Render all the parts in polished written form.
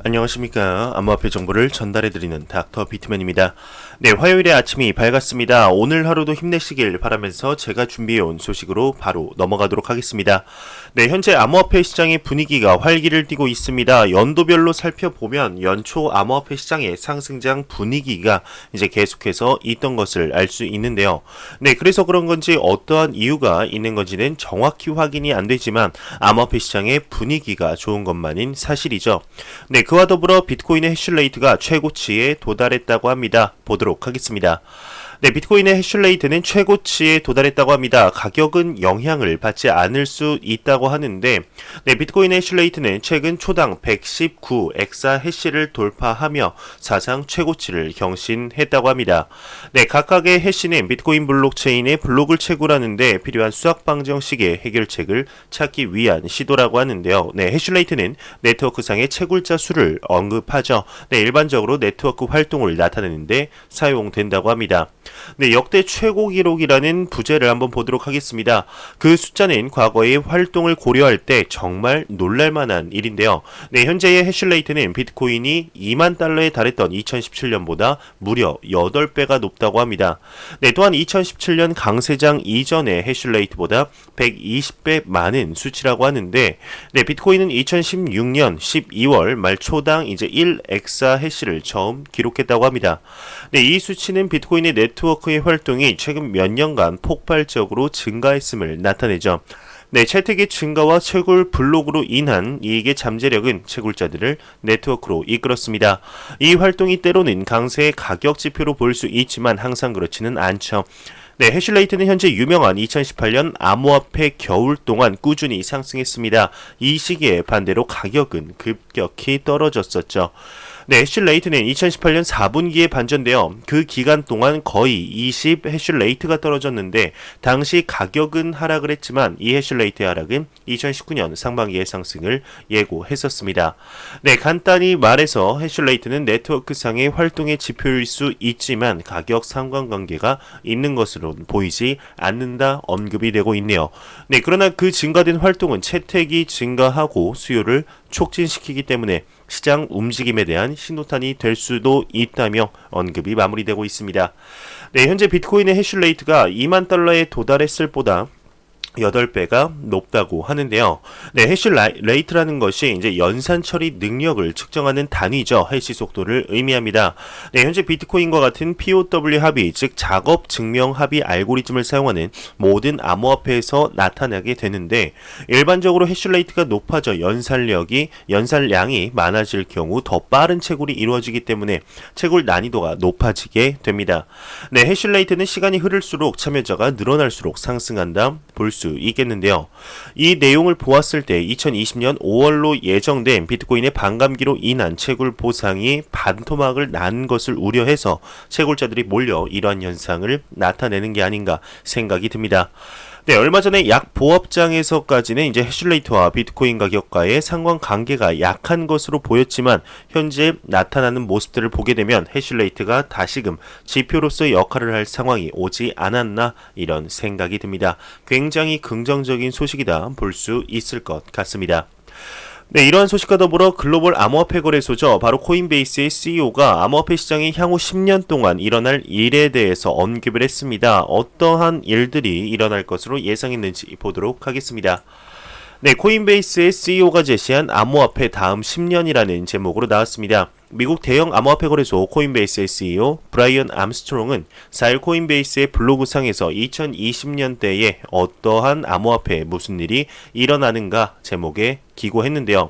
안녕하십니까. 암호화폐 정보를 전달해드리는 닥터 비트맨입니다. 네, 화요일의 아침이 밝았습니다. 오늘 하루도 힘내시길 바라면서 제가 준비해온 소식으로 바로 넘어가도록 하겠습니다. 네, 현재 암호화폐 시장의 분위기가 활기를 띠고 있습니다. 연도별로 살펴보면 연초 암호화폐 시장의 상승장 분위기가 이제 계속해서 있던 것을 알 수 있는데요. 네, 그래서 그런 건지 어떠한 이유가 있는 건지는 정확히 확인이 안 되지만 암호화폐 시장의 분위기가 좋은 것만인 사실이죠. 네, 그와 더불어 비트코인의 해시레이트가 최고치에 도달했다고 합니다. 보도록 하겠습니다. 네, 비트코인의 해시레이트는 최고치에 도달했다고 합니다. 가격은 영향을 받지 않을 수 있다고 하는데, 네, 비트코인의 해시레이트는 최근 초당 119 엑사 해시를 돌파하며 사상 최고치를 경신했다고 합니다. 네, 각각의 해시는 비트코인 블록체인의 블록을 채굴하는데 필요한 수학 방정식의 해결책을 찾기 위한 시도라고 하는데요. 네, 해시레이트는 네트워크상의 채굴자 수를 언급하죠. 네, 일반적으로 네트워크 활동을 나타내는데 사용된다고 합니다. 네, 역대 최고 기록이라는 부제를 한번 보도록 하겠습니다. 그 숫자는 과거의 활동을 고려할 때 정말 놀랄만한 일인데요. 네, 현재의 해시레이트는 비트코인이 2만 달러에 달했던 2017년보다 무려 8배가 높다고 합니다. 네, 또한 2017년 강세장 이전의 해시레이트보다 120배 많은 수치라고 하는데, 네, 비트코인은 2016년 12월 말 초당 이제 1엑사 해시를 처음 기록했다고 합니다. 네, 이 수치는 비트코인의 네트워크의 활동이 최근 몇 년간 폭발적으로 증가했음을 나타내죠. 네, 채택의 증가와 채굴 블록으로 인한 이익의 잠재력은 채굴자들을 네트워크로 이끌었습니다. 이 활동이 때로는 강세의 가격 지표로 보일 수 있지만 항상 그렇지는 않죠. 네, 해시레이트는 현재 유명한 2018년 암호화폐 겨울 동안 꾸준히 상승했습니다. 이 시기에 반대로 가격은 급격히 떨어졌었죠. 네, 해시레이트는 2018년 4분기에 반전되어 그 기간 동안 거의 20 해시레이트가 떨어졌는데 당시 가격은 하락을 했지만 이 해시레이트의 하락은 2019년 상반기의 상승을 예고했었습니다. 네, 간단히 말해서 해시레이트는 네트워크상의 활동의 지표일 수 있지만 가격 상관관계가 있는 것으로 보이지 않는다 언급이 되고 있네요. 네, 그러나 그 증가된 활동은 채택이 증가하고 수요를 촉진시키기 때문에 시장 움직임에 대한 신호탄이 될 수도 있다며 언급이 마무리되고 있습니다. 네, 현재 비트코인의 해시레이트가 2만 달러에 도달했을 보다 8배가 높다고 하는데요. 네, 해시레이트라는 것이 이제 연산 처리 능력을 측정하는 단위죠. 해시 속도를 의미합니다. 네, 현재 비트코인과 같은 POW 합의, 즉 작업 증명 합의 알고리즘을 사용하는 모든 암호화폐에서 나타나게 되는데 일반적으로 해시레이트가 높아져 연산량이 많아질 경우 더 빠른 채굴이 이루어지기 때문에 채굴 난이도가 높아지게 됩니다. 네, 해시레이트는 시간이 흐를수록 참여자가 늘어날수록 상승한다 볼 수 있겠는데요. 이 내용을 보았을 때 2020년 5월로 예정된 비트코인의 반감기로 인한 채굴 보상이 반토막을 난 것을 우려해서 채굴자들이 몰려 이러한 현상을 나타내는 게 아닌가 생각이 듭니다. 네, 얼마 전에 약 보합장에서까지는 이제 해시레이트와 비트코인 가격과의 상관관계가 약한 것으로 보였지만 현재 나타나는 모습들을 보게 되면 해시레이트가 다시금 지표로서의 역할을 할 상황이 오지 않았나 이런 생각이 듭니다. 굉장히 긍정적인 소식이다 볼 수 있을 것 같습니다. 네, 이러한 소식과 더불어 글로벌 암호화폐 거래소죠. 바로 코인베이스의 CEO가 암호화폐 시장이 향후 10년 동안 일어날 일에 대해서 언급을 했습니다. 어떠한 일들이 일어날 것으로 예상했는지 보도록 하겠습니다. 네, 코인베이스의 CEO가 제시한 암호화폐 다음 10년이라는 제목으로 나왔습니다. 미국 대형 암호화폐 거래소 코인베이스의 CEO 브라이언 암스트롱은 4일 코인베이스의 블로그상에서 2020년대에 어떠한 암호화폐에 무슨 일이 일어나는가 제목에 기고했는데요.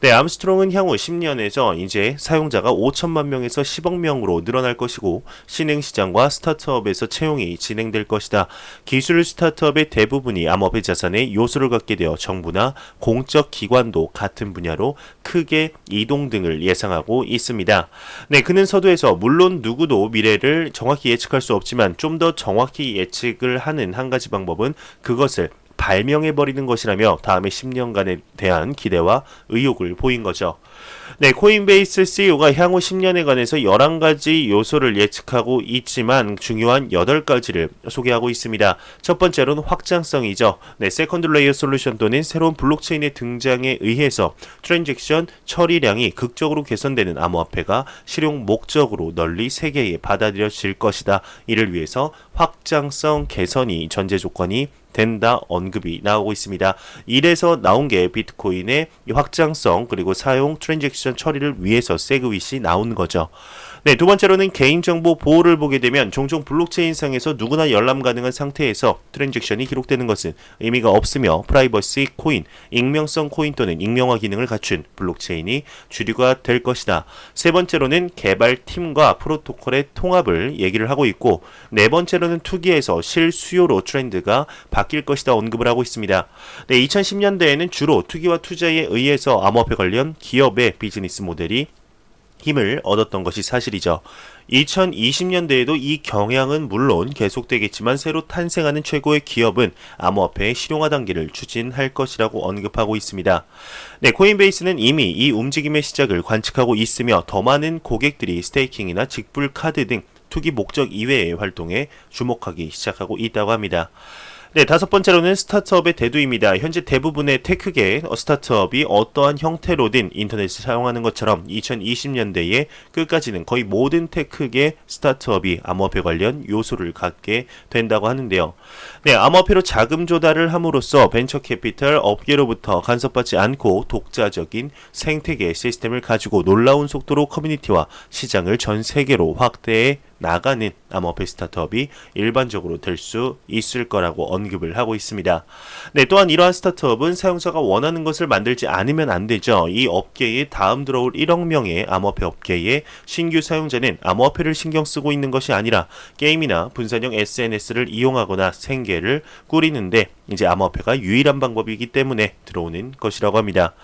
네, 암스트롱은 향후 10년에서 이제 사용자가 5천만 명에서 10억 명으로 늘어날 것이고 신흥시장과 스타트업에서 채용이 진행될 것이다. 기술 스타트업의 대부분이 암호화폐 자산에 요소를 갖게 되어 정부나 공적 기관도 같은 분야로 크게 이동 등을 예상하고 있습니다. 네, 그는 서두에서 물론 누구도 미래를 정확히 예측할 수 없지만 좀 더 정확히 예측을 하는 한 가지 방법은 그것을 발명해버리는 것이라며 다음의 10년간에 대한 기대와 의욕을 보인 거죠. 네, 코인베이스 CEO가 향후 10년에 관해서 11가지 요소를 예측하고 있지만 중요한 8가지를 소개하고 있습니다. 첫 번째로는 확장성이죠. 네, 세컨드 레이어 솔루션 또는 새로운 블록체인의 등장에 의해서 트랜잭션 처리량이 극적으로 개선되는 암호화폐가 실용 목적으로 널리 세계에 받아들여질 것이다. 이를 위해서 확장성 개선이 전제 조건이 된다 언급이 나오고 있습니다. 이래서 나온 게 비트코인의 확장성 그리고 사용 트랜잭션 처리를 위해서 세그윗이 나온 거죠. 네, 두 번째로는 개인정보 보호를 보게 되면 종종 블록체인상에서 누구나 열람 가능한 상태에서 트랜잭션이 기록되는 것은 의미가 없으며 프라이버시 코인, 익명성 코인 또는 익명화 기능을 갖춘 블록체인이 주류가 될 것이다. 세 번째로는 개발팀과 프로토콜의 통합을 얘기를 하고 있고 네 번째로는 투기에서 실수요로 트렌드가 바뀔 것이다 언급을 하고 있습니다. 네, 2010년대에는 주로 투기와 투자에 의해서 암호화폐 관련 기업의 비즈니스 모델이 힘을 얻었던 것이 사실이죠. 2020년대에도 이 경향은 물론 계속되겠지만 새로 탄생하는 최고의 기업은 암호화폐의 실용화 단계를 추진할 것이라고 언급하고 있습니다. 네, 코인베이스는 이미 이 움직임의 시작을 관측하고 있으며 더 많은 고객들이 스테이킹이나 직불 카드 등 투기 목적 이외의 활동에 주목하기 시작하고 있다고 합니다. 네, 다섯 번째로는 스타트업의 대두입니다. 현재 대부분의 테크계 스타트업이 어떠한 형태로든 인터넷을 사용하는 것처럼 2020년대에 끝까지는 거의 모든 테크계 스타트업이 암호화폐 관련 요소를 갖게 된다고 하는데요. 네, 암호화폐로 자금 조달을 함으로써 벤처 캐피털 업계로부터 간섭받지 않고 독자적인 생태계 시스템을 가지고 놀라운 속도로 커뮤니티와 시장을 전 세계로 확대해 나가는 암호화폐 스타트업이 일반적으로 될 수 있을 거라고 언급을 하고 있습니다. 네, 또한 이러한 스타트업은 사용자가 원하는 것을 만들지 않으면 안 되죠. 이 업계에 다음 들어올 1억 명의 암호화폐 업계의 신규 사용자는 암호화폐를 신경 쓰고 있는 것이 아니라 게임이나 분산형 SNS를 이용하거나 생계를 꾸리는데 이제 암호화폐가 유일한 방법이기 때문에 들어오는 것이라고 합니다.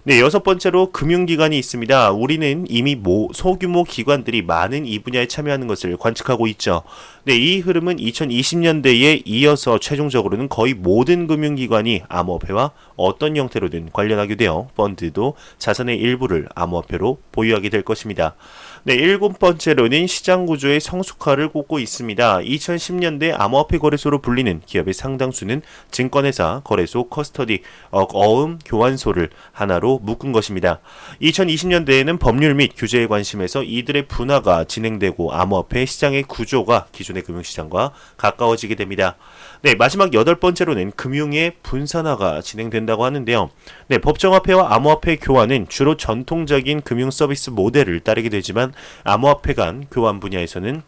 네, 여섯 번째로 금융기관이 있습니다. 우리는 이미 소규모 기관들이 많은 이 분야에 참여하는 것을 관측하고 있죠. 네, 이 흐름은 2020년대에 이어서 최종적으로는 거의 모든 금융기관이 암호화폐와 어떤 형태로든 관련하게 되어 펀드도 자산의 일부를 암호화폐로 보유하게 될 것입니다. 네, 일곱 번째로는 시장 구조의 성숙화를 꼽고 있습니다. 2010년대 암호화폐 거래소로 불리는 기업의 상당수는 증권회사, 거래소, 커스터디, 어음, 교환소를 하나로 묶은 것입니다. 2020년대에는 법률 및 규제에 관심에서 이들의 분화가 진행되고 암호화폐 시장의 구조가 기존의 금융시장과 가까워지게 됩니다. 네, 마지막 여덟 번째로는 금융의 분산화가 진행된다고 하는데요. 네, 법정화폐와 암호화폐 교환은 주로 전통적인 금융 서비스 모델을 따르게 되지만 암호화폐 간 교환 분야에서는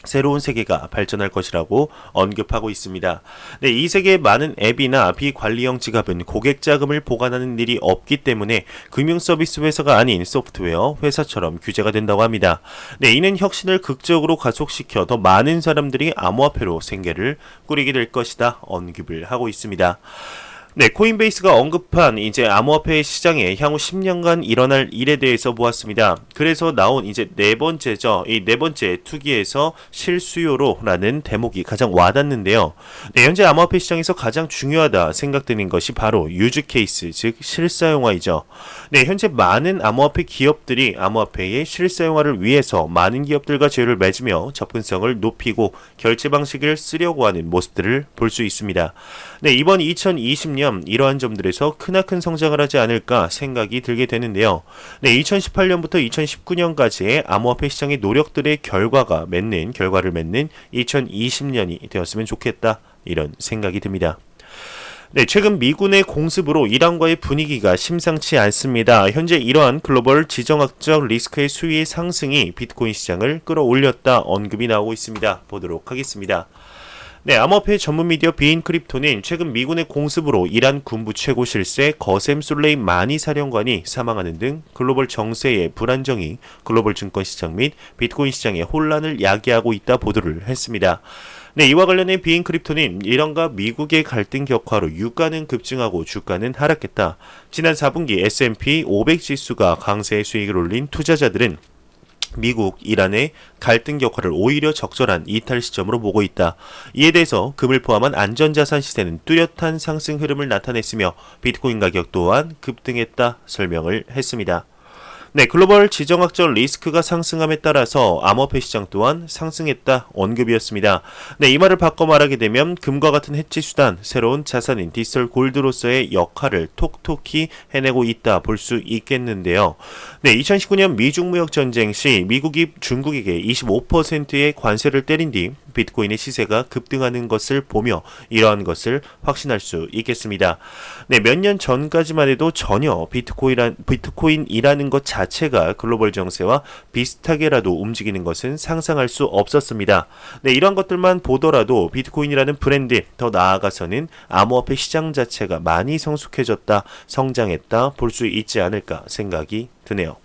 새로운 세계가 발전할 것이라고 언급하고 있습니다. 네, 이 세계의 많은 앱이나 비관리형 지갑은 고객 자금을 보관하는 일이 없기 때문에 금융 서비스 회사가 아닌 소프트웨어 회사처럼 규제가 된다고 합니다. 네, 이는 혁신을 극적으로 가속시켜 더 많은 사람들이 암호화폐로 생계를 꾸리게 될 것이다 언급을 하고 있습니다. 네, 코인베이스가 언급한 이제 암호화폐 시장에 향후 10년간 일어날 일에 대해서 보았습니다. 그래서 나온 이제 네 번째죠. 이 네 번째 투기에서 실수요로라는 대목이 가장 와닿는데요. 네, 현재 암호화폐 시장에서 가장 중요하다 생각되는 것이 바로 유즈 케이스, 즉 실사용화이죠. 네, 현재 많은 암호화폐 기업들이 암호화폐의 실사용화를 위해서 많은 기업들과 제휴를 맺으며 접근성을 높이고 결제 방식을 쓰려고 하는 모습들을 볼 수 있습니다. 네, 이번 2020년 이러한 점들에서 크나큰 성장을 하지 않을까 생각이 들게 되는데요. 네, 2018년부터 2019년까지의 암호화폐 시장의 노력들의 결과를 맺는 2020년이 되었으면 좋겠다 이런 생각이 듭니다. 네, 최근 미군의 공습으로 이란과의 분위기가 심상치 않습니다. 현재 이러한 글로벌 지정학적 리스크의 수위의 상승이 비트코인 시장을 끌어올렸다 언급이 나오고 있습니다. 보도록 하겠습니다. 네, 암호화폐 전문 미디어 비인크립토는 최근 미군의 공습으로 이란 군부 최고 실세 거셈 솔레이마니 사령관이 사망하는 등 글로벌 정세의 불안정이 글로벌 증권 시장 및 비트코인 시장의 혼란을 야기하고 있다 보도를 했습니다. 네, 이와 관련해 비인크립토는 이란과 미국의 갈등 격화로 유가는 급증하고 주가는 하락했다. 지난 4분기 S&P 500 지수가 강세의 수익을 올린 투자자들은 미국, 이란의 갈등 격화를 오히려 적절한 이탈 시점으로 보고 있다. 이에 대해서 금을 포함한 안전자산 시세는 뚜렷한 상승 흐름을 나타냈으며 비트코인 가격 또한 급등했다 설명을 했습니다. 네, 글로벌 지정학적 리스크가 상승함에 따라서 암호화폐 시장 또한 상승했다 언급이었습니다. 네, 이 말을 바꿔 말하게 되면 금과 같은 해치 수단, 새로운 자산인 디지털 골드로서의 역할을 톡톡히 해내고 있다 볼 수 있겠는데요. 네, 2019년 미중 무역 전쟁 시 미국이 중국에게 25%의 관세를 때린 뒤 비트코인의 시세가 급등하는 것을 보며 이러한 것을 확신할 수 있겠습니다. 네, 몇 년 전까지만 해도 전혀 비트코인이라는 것 자체가 글로벌 정세와 비슷하게라도 움직이는 것은 상상할 수 없었습니다. 네, 이런 것들만 보더라도 비트코인이라는 브랜드, 더 나아가서는 암호화폐 시장 자체가 많이 성숙해졌다, 성장했다 볼 수 있지 않을까 생각이 드네요.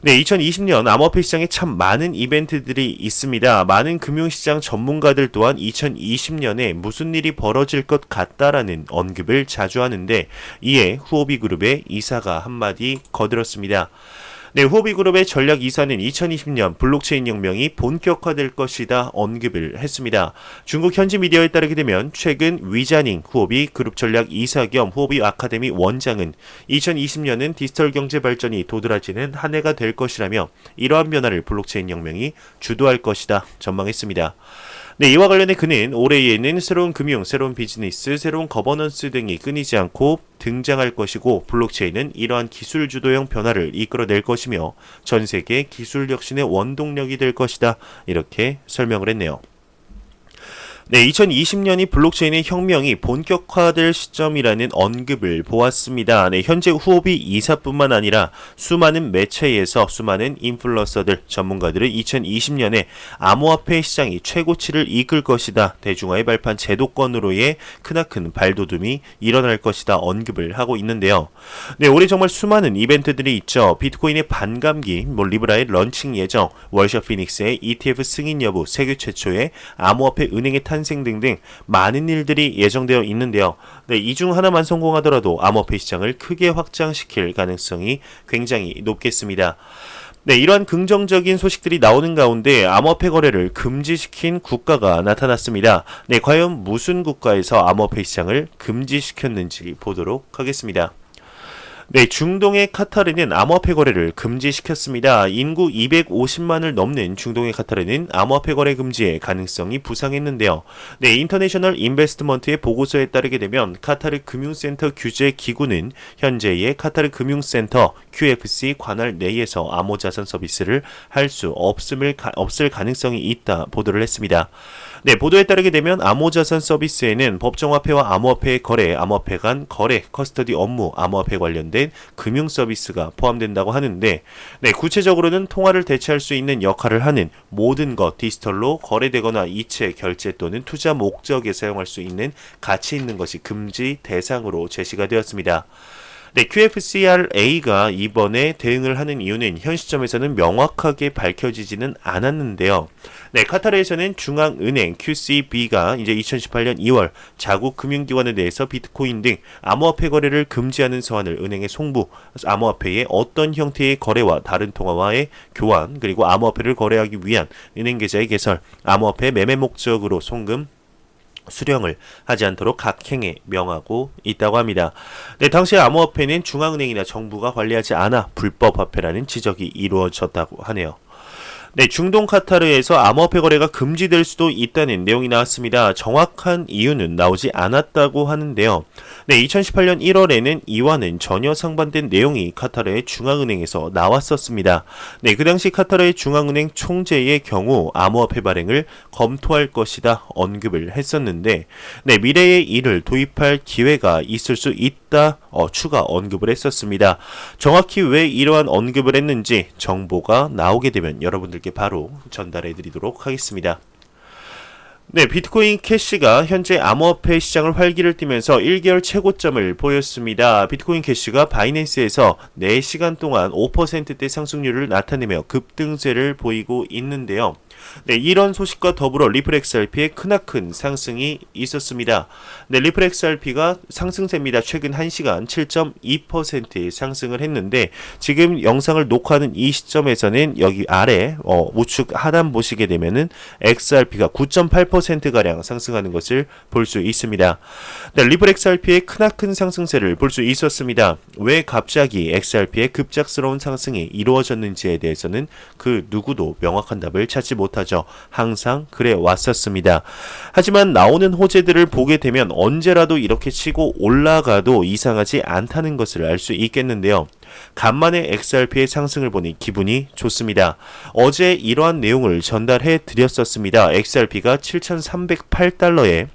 네, 2020년 암호화폐 시장에 참 많은 이벤트들이 있습니다. 많은 금융시장 전문가들 또한 2020년에 무슨 일이 벌어질 것 같다라는 언급을 자주 하는데 이에 후오비 그룹의 이사가 한마디 거들었습니다. 네, 후오비 그룹의 전략 이사는 2020년 블록체인 혁명이 본격화될 것이다 언급을 했습니다. 중국 현지 미디어에 따르게 되면 최근 위자닝 후오비 그룹 전략 이사 겸 후오비 아카데미 원장은 2020년은 디지털 경제 발전이 도드라지는 한 해가 될 것이라며 이러한 변화를 블록체인 혁명이 주도할 것이다 전망했습니다. 네, 이와 관련해 그는 올해에는 새로운 금융, 새로운 비즈니스, 새로운 거버넌스 등이 끊이지 않고 등장할 것이고 블록체인은 이러한 기술 주도형 변화를 이끌어낼 것이며 전 세계 기술 혁신의 원동력이 될 것이다. 이렇게 설명을 했네요. 네, 2020년이 블록체인의 혁명이 본격화될 시점이라는 언급을 보았습니다. 네, 현재 후오비 이사뿐만 아니라 수많은 매체에서 수많은 인플루언서들, 전문가들은 2020년에 암호화폐 시장이 최고치를 이끌 것이다. 대중화의 발판 제도권으로의 크나큰 발돋움이 일어날 것이다. 언급을 하고 있는데요. 네, 올해 정말 수많은 이벤트들이 있죠. 비트코인의 반감기, 리브라의 런칭 예정, 월셔 피닉스의 ETF 승인 여부, 세계 최초의 암호화폐 은행의 탄생 등등 많은 일들이 예정되어 있는데요. 네, 이 중 하나만 성공하더라도 암호화폐 시장을 크게 확장시킬 가능성이 굉장히 높겠습니다. 네, 이러한 긍정적인 소식들이 나오는 가운데 암호화폐 거래를 금지시킨 국가가 나타났습니다. 네, 과연 무슨 국가에서 암호화폐 시장을 금지시켰는지 보도록 하겠습니다. 네, 중동의 카타르는 암호화폐 거래를 금지시켰습니다. 인구 250만을 넘는 중동의 카타르는 암호화폐 거래 금지의 가능성이 부상했는데요. 네, 인터내셔널 인베스트먼트의 보고서에 따르게 되면 카타르 금융센터 규제 기구는 현재의 카타르 금융센터 QFC 관할 내에서 암호자산 서비스를 할 수 없을 가능성이 있다 보도를 했습니다. 네, 보도에 따르게 되면 암호자산 서비스에는 법정화폐와 암호화폐의 거래, 암호화폐 간 거래, 커스터디 업무, 암호화폐 관련된 금융 서비스가 포함된다고 하는데, 네, 구체적으로는 통화를 대체할 수 있는 역할을 하는 모든 것 디지털로 거래되거나 이체, 결제 또는 투자 목적에 사용할 수 있는 가치 있는 것이 금지 대상으로 제시가 되었습니다. 네, QFCRA가 이번에 대응을 하는 이유는 현 시점에서는 명확하게 밝혀지지는 않았는데요. 네, 카타르에서는 중앙은행 QCB가 이제 2018년 2월 자국 금융기관에 대해서 비트코인 등 암호화폐 거래를 금지하는 서한을 은행에 송부, 암호화폐의 어떤 형태의 거래와 다른 통화와의 교환, 그리고 암호화폐를 거래하기 위한 은행 계좌의 개설, 암호화폐 매매 목적으로 송금, 수령을 하지 않도록 각 행에 명하고 있다고 합니다. 네, 당시 암호화폐는 중앙은행이나 정부가 관리하지 않아 불법 화폐라는 지적이 이루어졌다고 하네요. 네, 중동 카타르에서 암호화폐 거래가 금지될 수도 있다는 내용이 나왔습니다. 정확한 이유는 나오지 않았다고 하는데요. 네, 2018년 1월에는 이와는 전혀 상반된 내용이 카타르의 중앙은행에서 나왔었습니다. 네, 그 당시 카타르의 중앙은행 총재의 경우 암호화폐 발행을 검토할 것이다 언급을 했었는데, 네, 미래에 이를 도입할 기회가 있을 수 있다 추가 언급을 했었습니다. 정확히 왜 이러한 언급을 했는지 정보가 나오게 되면 여러분들께 바로 전달해 드리도록 하겠습니다. 네, 비트코인 캐시가 현재 암호화폐 시장을 활기를 띠면서 1개월 최고점을 보였습니다. 비트코인 캐시가 바이낸스에서 4시간 동안 5%대 상승률을 나타내며 급등세를 보이고 있는데요. 네, 이런 소식과 더불어 리플 XRP의 크나큰 상승이 있었습니다. 네, 리플 XRP가 상승세입니다. 최근 1시간 7.2%의 상승을 했는데 지금 영상을 녹화하는 이 시점에서는 여기 아래 우측 하단 보시게 되면은 XRP가 9.8%가량 상승하는 것을 볼 수 있습니다. 네, 리플 XRP의 크나큰 상승세를 볼 수 있었습니다. 왜 갑자기 XRP의 급작스러운 상승이 이루어졌는지에 대해서는 그 누구도 명확한 답을 찾지 못하죠. 항상 그래 왔었습니다. 하지만 나오는 호재들을 보게 되면 언제라도 이렇게 치고 올라가도 이상하지 않다는 것을 알 수 있겠는데요. 간만에 XRP의 상승을 보니 기분이 좋습니다. 어제 이러한 내용을 전달해 드렸었습니다. XRP가 7,308달러에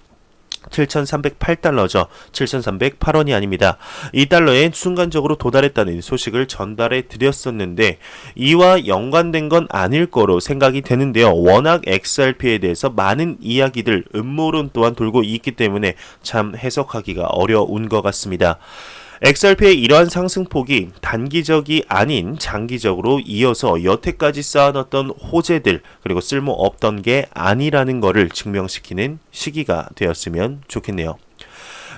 7,308달러죠. 7,308원이 아닙니다. 이 달러에 순간적으로 도달했다는 소식을 전달해 드렸었는데 이와 연관된 건 아닐 거로 생각이 되는데요. 워낙 XRP에 대해서 많은 이야기들, 음모론 또한 돌고 있기 때문에 참 해석하기가 어려운 것 같습니다. XRP의 이러한 상승폭이 단기적이 아닌 장기적으로 이어서 여태까지 쌓아놨던 호재들 그리고 쓸모없던 게 아니라는 것을 증명시키는 시기가 되었으면 좋겠네요.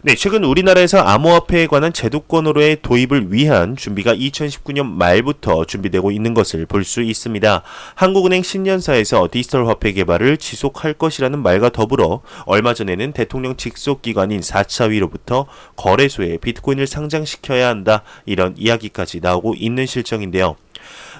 네, 최근 우리나라에서 암호화폐에 관한 제도권으로의 도입을 위한 준비가 2019년 말부터 준비되고 있는 것을 볼 수 있습니다. 한국은행 신년사에서 디지털 화폐 개발을 지속할 것이라는 말과 더불어 얼마 전에는 대통령 직속 기관인 4차위로부터 거래소에 비트코인을 상장시켜야 한다 이런 이야기까지 나오고 있는 실정인데요.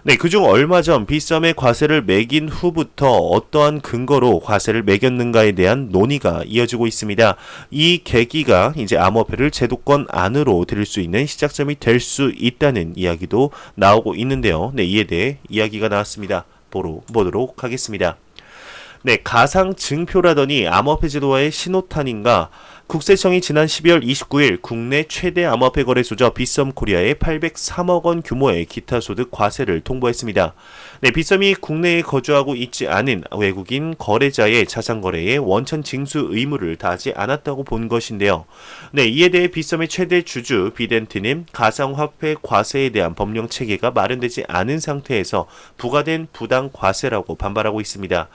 네, 그중 얼마 전 빗썸에 과세를 매긴 후부터 어떠한 근거로 과세를 매겼는가에 대한 논의가 이어지고 있습니다. 이 계기가 이제 암호화폐를 제도권 안으로 들일 수 있는 시작점이 될 수 있다는 이야기도 나오고 있는데요. 네, 이에 대해 이야기가 나왔습니다. 보도록 하겠습니다. 네, 가상 증표라더니 암호화폐 제도와의 신호탄인가? 국세청이 지난 12월 29일 국내 최대 암호화폐 거래소죠. 빗썸코리아에 803억 원 규모의 기타 소득 과세를 통보했습니다. 네, 빗썸이 국내에 거주하고 있지 않은 외국인 거래자의 자산 거래에 원천 징수 의무를 다하지 않았다고 본 것인데요. 네, 이에 대해 빗썸의 최대 주주 비덴트는 가상화폐 과세에 대한 법령 체계가 마련되지 않은 상태에서 부과된 부당 과세라고 반발하고 있습니다.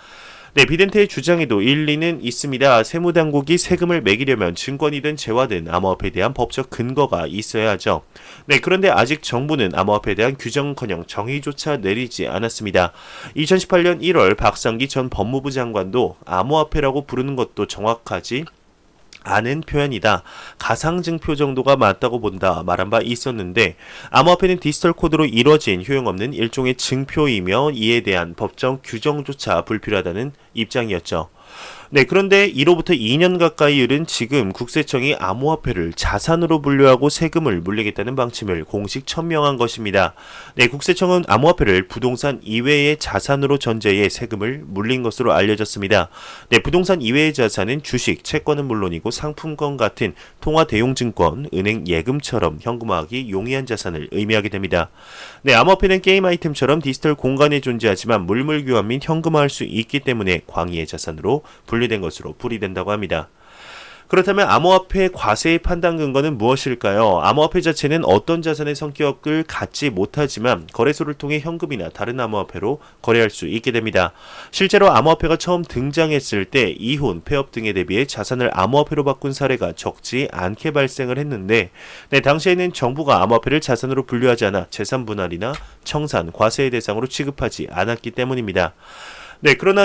네, 비덴트의 주장에도 일리는 있습니다. 세무당국이 세금을 매기려면 증권이든 재화든 암호화폐에 대한 법적 근거가 있어야 하죠. 네, 그런데 아직 정부는 암호화폐에 대한 규정커녕 정의조차 내리지 않았습니다. 2018년 1월 박상기 전 법무부 장관도 암호화폐라고 부르는 것도 정확하지 않은 표현이다. 가상증표 정도가 맞다고 본다 말한 바 있었는데 암호화폐는 디지털 코드로 이루어진 효용없는 일종의 증표이며 이에 대한 법적 규정조차 불필요하다는 입장이었죠. 네, 그런데 이로부터 2년 가까이 흐른 지금 국세청이 암호화폐를 자산으로 분류하고 세금을 물리겠다는 방침을 공식 천명한 것입니다. 네, 국세청은 암호화폐를 부동산 이외의 자산으로 전제해 세금을 물린 것으로 알려졌습니다. 네, 부동산 이외의 자산은 주식, 채권은 물론이고 상품권 같은 통화 대용증권, 은행 예금처럼 현금화하기 용이한 자산을 의미하게 됩니다. 네, 암호화폐는 게임 아이템처럼 디지털 공간에 존재하지만 물물 교환 및 현금화할 수 있기 때문에 광의의 자산으로 분리된 것으로 풀이된다고 합니다. 그렇다면 암호화폐 과세의 판단 근거는 무엇일까요? 암호화폐 자체는 어떤 자산의 성격을 갖지 못하지만 거래소를 통해 현금이나 다른 암호화폐로 거래할 수 있게 됩니다. 실제로 암호화폐가 처음 등장했을 때 이혼, 폐업 등에 대비해 자산을 암호화폐로 바꾼 사례가 적지 않게 발생을 했는데 네, 당시에는 정부가 암호화폐를 자산으로 분류하지 않아 재산 분할이나 청산, 과세의 대상으로 취급하지 않았기 때문입니다. 네, 그러나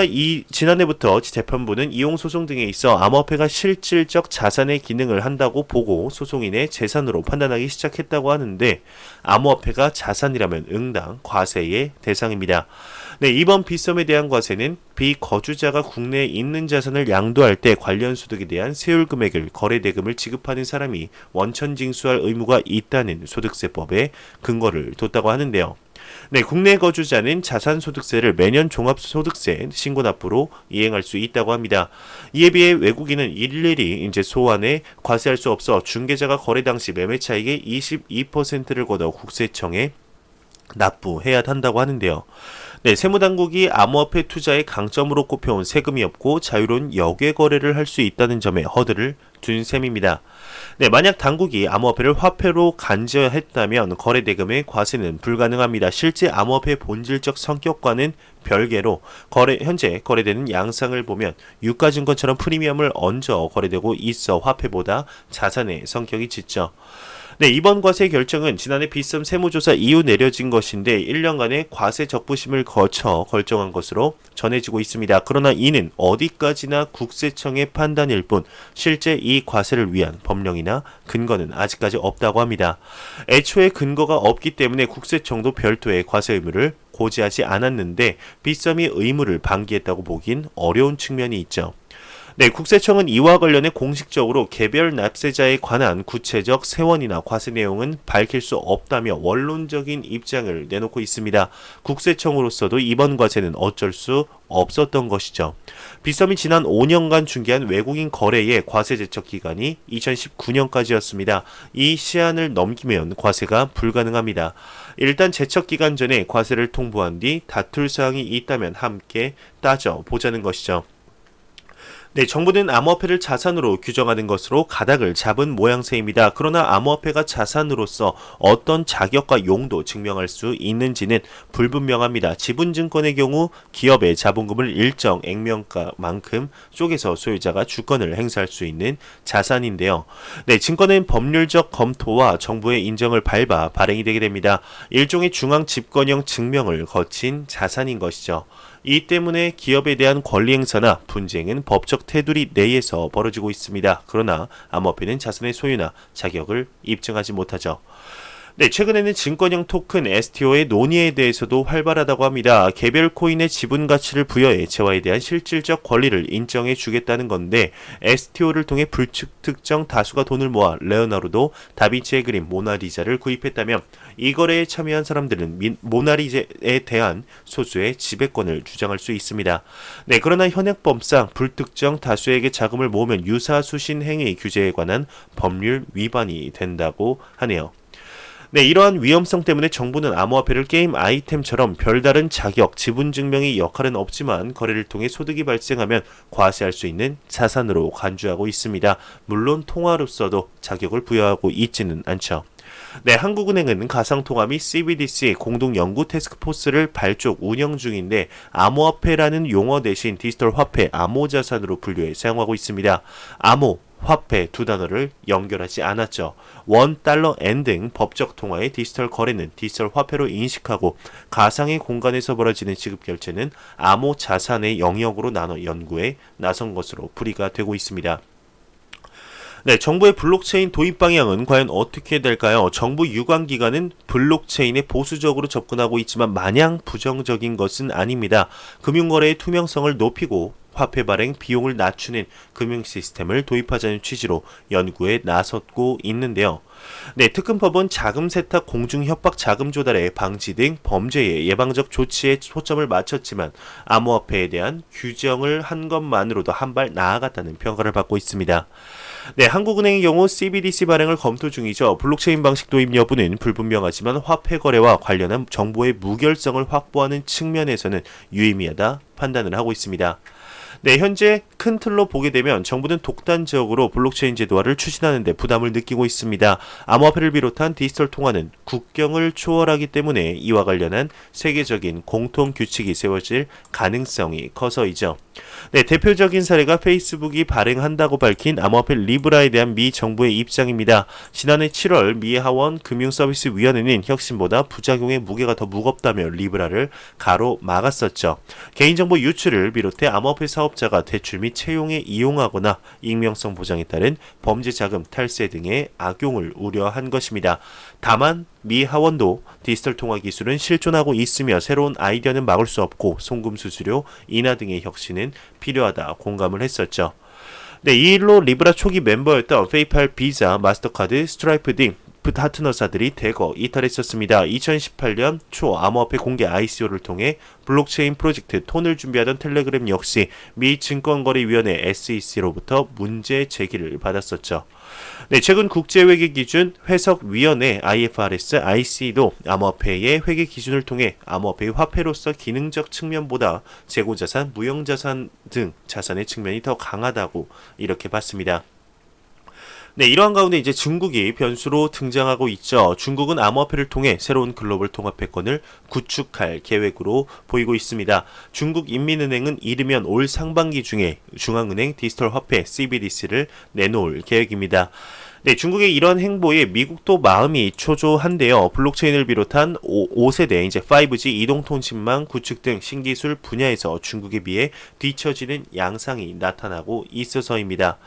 지난해부터 재판부는 이용소송 등에 있어 암호화폐가 실질적 자산의 기능을 한다고 보고 소송인의 재산으로 판단하기 시작했다고 하는데 암호화폐가 자산이라면 응당 과세의 대상입니다. 네, 이번 빗썸에 대한 과세는 비거주자가 국내에 있는 자산을 양도할 때 관련 소득에 대한 세율 금액을 거래대금을 지급하는 사람이 원천 징수할 의무가 있다는 소득세법에 근거를 뒀다고 하는데요. 네, 국내 거주자는 자산소득세를 매년 종합소득세 신고 납부로 이행할 수 있다고 합니다. 이에 비해 외국인은 일일이 소환해 과세할 수 없어 중개자가 거래 당시 매매 차익의 22%를 걷어 국세청에 납부해야 한다고 하는데요. 네, 세무당국이 암호화폐 투자의 강점으로 꼽혀온 세금이 없고 자유로운 역외 거래를 할 수 있다는 점에 허들을 둔 셈입니다. 네, 만약 당국이 암호화폐를 화폐로 간주했다면 거래 대금의 과세는 불가능합니다. 실제 암호화폐의 본질적 성격과는 별개로 현재 거래되는 양상을 보면 유가증권처럼 프리미엄을 얹어 거래되고 있어 화폐보다 자산의 성격이 짙죠. 네, 이번 과세 결정은 지난해 빗썸 세무조사 이후 내려진 것인데 1년간의 과세 적부심을 거쳐 결정한 것으로 전해지고 있습니다. 그러나 이는 어디까지나 국세청의 판단일 뿐 실제 이 과세를 위한 법령이나 근거는 아직까지 없다고 합니다. 애초에 근거가 없기 때문에 국세청도 별도의 과세 의무를 고지하지 않았는데 빗썸이 의무를 방기했다고 보긴 어려운 측면이 있죠. 네, 국세청은 이와 관련해 공식적으로 개별 납세자에 관한 구체적 세원이나 과세 내용은 밝힐 수 없다며 원론적인 입장을 내놓고 있습니다. 국세청으로서도 이번 과세는 어쩔 수 없었던 것이죠. 빗썸이 지난 5년간 중개한 외국인 거래의 과세 제척 기간이 2019년까지였습니다. 이 시한을 넘기면 과세가 불가능합니다. 일단 제척 기간 전에 과세를 통보한 뒤 다툴 사항이 있다면 함께 따져 보자는 것이죠. 네, 정부는 암호화폐를 자산으로 규정하는 것으로 가닥을 잡은 모양새입니다. 그러나 암호화폐가 자산으로서 어떤 자격과 용도 증명할 수 있는지는 불분명합니다. 지분증권의 경우 기업의 자본금을 일정 액면가만큼 쪼개서 소유자가 주권을 행사할 수 있는 자산인데요. 네, 증권은 법률적 검토와 정부의 인정을 밟아 발행이 되게 됩니다. 일종의 중앙 집권형 증명을 거친 자산인 것이죠. 이 때문에 기업에 대한 권리 행사나 분쟁은 법적 테두리 내에서 벌어지고 있습니다. 그러나 암호화폐는 자산의 소유나 자격을 입증하지 못하죠. 네, 최근에는 증권형 토큰 STO의 논의에 대해서도 활발하다고 합니다. 개별 코인의 지분 가치를 부여해 재화에 대한 실질적 권리를 인정해 주겠다는 건데 STO를 통해 불특정 다수가 돈을 모아 레오나르도 다빈치의 그림 모나리자를 구입했다면 이 거래에 참여한 사람들은 모나리자에 대한 소수의 지배권을 주장할 수 있습니다. 네, 그러나 현행법상 불특정 다수에게 자금을 모으면 유사수신 행위 규제에 관한 법률 위반이 된다고 하네요. 네, 이러한 위험성 때문에 정부는 암호화폐를 게임 아이템처럼 별다른 자격, 지분증명의 역할은 없지만 거래를 통해 소득이 발생하면 과세할 수 있는 자산으로 간주하고 있습니다. 물론 통화로서도 자격을 부여하고 있지는 않죠. 네, 한국은행은 가상통화 및 CBDC 공동연구 태스크포스를 발족 운영 중인데 암호화폐라는 용어 대신 디지털 화폐, 암호자산으로 분류해 사용하고 있습니다. 암호, 화폐 두 단어를 연결하지 않았죠. 원, 달러, 엔 등 법적 통화의 디지털 거래는 디지털 화폐로 인식하고 가상의 공간에서 벌어지는 지급 결제는 암호 자산의 영역으로 나눠 연구에 나선 것으로 풀이가 되고 있습니다. 네, 정부의 블록체인 도입 방향은 과연 어떻게 될까요? 정부 유관기관은 블록체인에 보수적으로 접근하고 있지만 마냥 부정적인 것은 아닙니다. 금융거래의 투명성을 높이고 화폐 발행 비용을 낮추는 금융 시스템을 도입하자는 취지로 연구에 나섰고 있는데요. 네, 특검법은 자금 세탁, 공중 협박, 자금 조달의 방지 등 범죄의 예방적 조치에 초점을 맞췄지만 암호화폐에 대한 규정을 한 것만으로도 한 발 나아갔다는 평가를 받고 있습니다. 네, 한국은행의 경우 CBDC 발행을 검토 중이죠. 블록체인 방식 도입 여부는 불분명하지만 화폐 거래와 관련한 정보의 무결성을 확보하는 측면에서는 유의미하다 판단을 하고 있습니다. 네, 현재 큰 틀로 보게 되면 정부는 독단적으로 블록체인 제도화를 추진하는 데 부담을 느끼고 있습니다. 암호화폐를 비롯한 디지털 통화는 국경을 초월하기 때문에 이와 관련한 세계적인 공통 규칙이 세워질 가능성이 커서이죠. 네, 대표적인 사례가 페이스북이 발행한다고 밝힌 암호화폐 리브라에 대한 미 정부의 입장입니다. 지난해 7월 미 하원 금융서비스위원회는 혁신보다 부작용의 무게가 더 무겁다며 리브라를 가로막았었죠. 개인정보 유출을 비롯해 암호화폐 사업자가 대출 및 채용에 이용하거나 익명성 보장에 따른 범죄 자금 탈세 등의 악용을 우려한 것입니다. 다만 미 하원도 디지털 통화 기술은 실존하고 있으며 새로운 아이디어는 막을 수 없고 송금 수수료 인하 등의 혁신은 필요하다 공감을 했었죠. 네, 이 일로 리브라 초기 멤버였던 페이팔, 비자, 마스터카드, 스트라이프 등 파트너사들이 대거 이탈했었습니다. 2018년 초 암호화폐 공개 ICO를 통해 블록체인 프로젝트 톤을 준비하던 텔레그램 역시 미 증권거래위원회 SEC로부터 문제 제기를 받았었죠. 네, 최근 국제회계 기준 회석위원회 IFRS, IC도 암호화폐의 회계 기준을 통해 암호화폐의 화폐로서 기능적 측면보다 재고자산, 무형자산 등 자산의 측면이 더 강하다고 이렇게 봤습니다. 네, 이러한 가운데 이제 중국이 변수로 등장하고 있죠. 중국은 암호화폐를 통해 새로운 글로벌 통합회권을 구축할 계획으로 보이고 있습니다. 중국인민은행은 이르면 올 상반기 중에 중앙은행 디지털 화폐 CBDC를 내놓을 계획입니다. 네, 중국의 이런 행보에 미국도 마음이 초조한데요. 블록체인을 비롯한 5세대 이제 5G 이동통신망 구축 등 신기술 분야에서 중국에 비해 뒤처지는 양상이 나타나고 있어서입니다.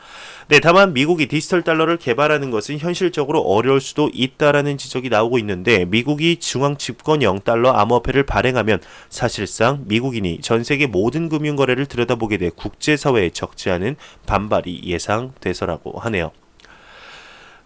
네, 다만 미국이 디지털 달러를 개발하는 것은 현실적으로 어려울 수도 있다라는 지적이 나오고 있는데 미국이 중앙 집권형 달러 암호화폐를 발행하면 사실상 미국인이 전 세계 모든 금융거래를 들여다보게 돼 국제사회에 적지 않은 반발이 예상돼서라고 하네요.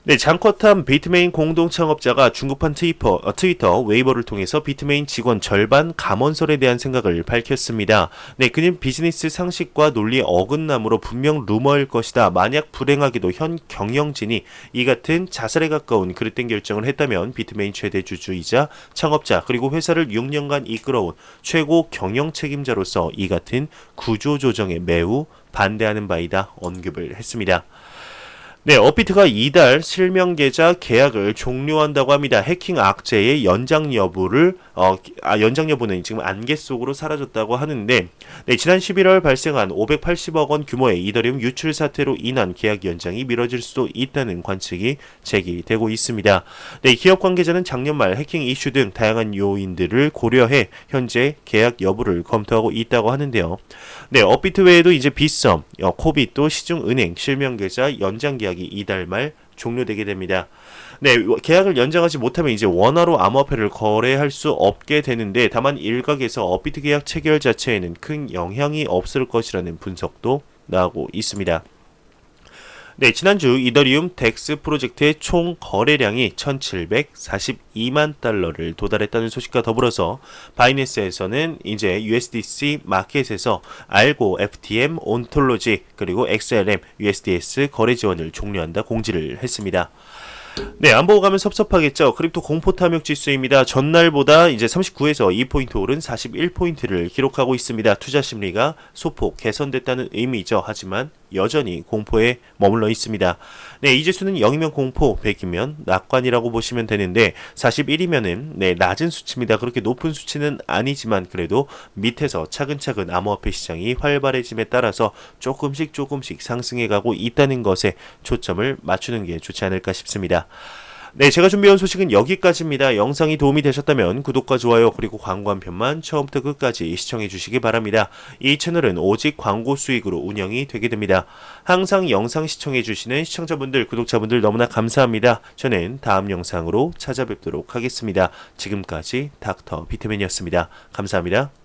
네, 장커탐 비트메인 공동 창업자가 중국판 트위터 웨이버를 통해서 비트메인 직원 절반 감원설에 대한 생각을 밝혔습니다. 네, 그는 비즈니스 상식과 논리의 어긋남으로 분명 루머일 것이다. 만약 불행하게도 현 경영진이 이 같은 자살에 가까운 그릇된 결정을 했다면 비트메인 최대 주주이자 창업자 그리고 회사를 6년간 이끌어온 최고 경영 책임자로서 이 같은 구조조정에 매우 반대하는 바이다 언급을 했습니다. 네, 업비트가 이달 실명 계좌 계약을 종료한다고 합니다. 해킹 악재의 연장 여부는 지금 안개 속으로 사라졌다고 하는데, 네, 지난 11월 발생한 580억 원 규모의 이더리움 유출 사태로 인한 계약 연장이 미뤄질 수도 있다는 관측이 제기되고 있습니다. 네, 기업 관계자는 작년 말 해킹 이슈 등 다양한 요인들을 고려해 현재 계약 여부를 검토하고 있다고 하는데요. 네, 업비트 외에도 이제 빗썸, 코빗도 시중은행 실명 계좌 연장 계약이 이달 말 종료되게 됩니다. 네, 계약을 연장하지 못하면 이제 원화로 암호화폐를 거래할 수 없게 되는데 다만 일각에서 업비트 계약 체결 자체에는 큰 영향이 없을 것이라는 분석도 나오고 있습니다. 네, 지난주 이더리움 덱스 프로젝트의 총 거래량이 1,742만 달러를 도달했다는 소식과 더불어서 바이낸스에서는 이제 USDC 마켓에서 알고, FTM, 온톨로지 그리고 XLM, USDS 거래 지원을 종료한다 공지를 했습니다. 네, 안 보고 가면 섭섭하겠죠. 크립토 공포 탐욕 지수입니다. 전날보다 이제 39에서 2포인트 오른 41포인트를 기록하고 있습니다. 투자 심리가 소폭 개선됐다는 의미죠. 하지만 여전히 공포에 머물러 있습니다. 네, 이 지수는 0이면 공포, 100이면 낙관이라고 보시면 되는데 41이면은 네, 낮은 수치입니다. 그렇게 높은 수치는 아니지만 그래도 밑에서 차근차근 암호화폐 시장이 활발해짐에 따라서 조금씩 상승해가고 있다는 것에 초점을 맞추는 게 좋지 않을까 싶습니다. 네, 제가 준비해온 소식은 여기까지입니다. 영상이 도움이 되셨다면 구독과 좋아요 그리고 광고 한 편만 처음부터 끝까지 시청해 주시기 바랍니다. 이 채널은 오직 광고 수익으로 운영이 되게 됩니다. 항상 영상 시청해 주시는 시청자분들, 구독자분들 너무나 감사합니다. 저는 다음 영상으로 찾아뵙도록 하겠습니다. 지금까지 닥터 비트맨이었습니다. 감사합니다.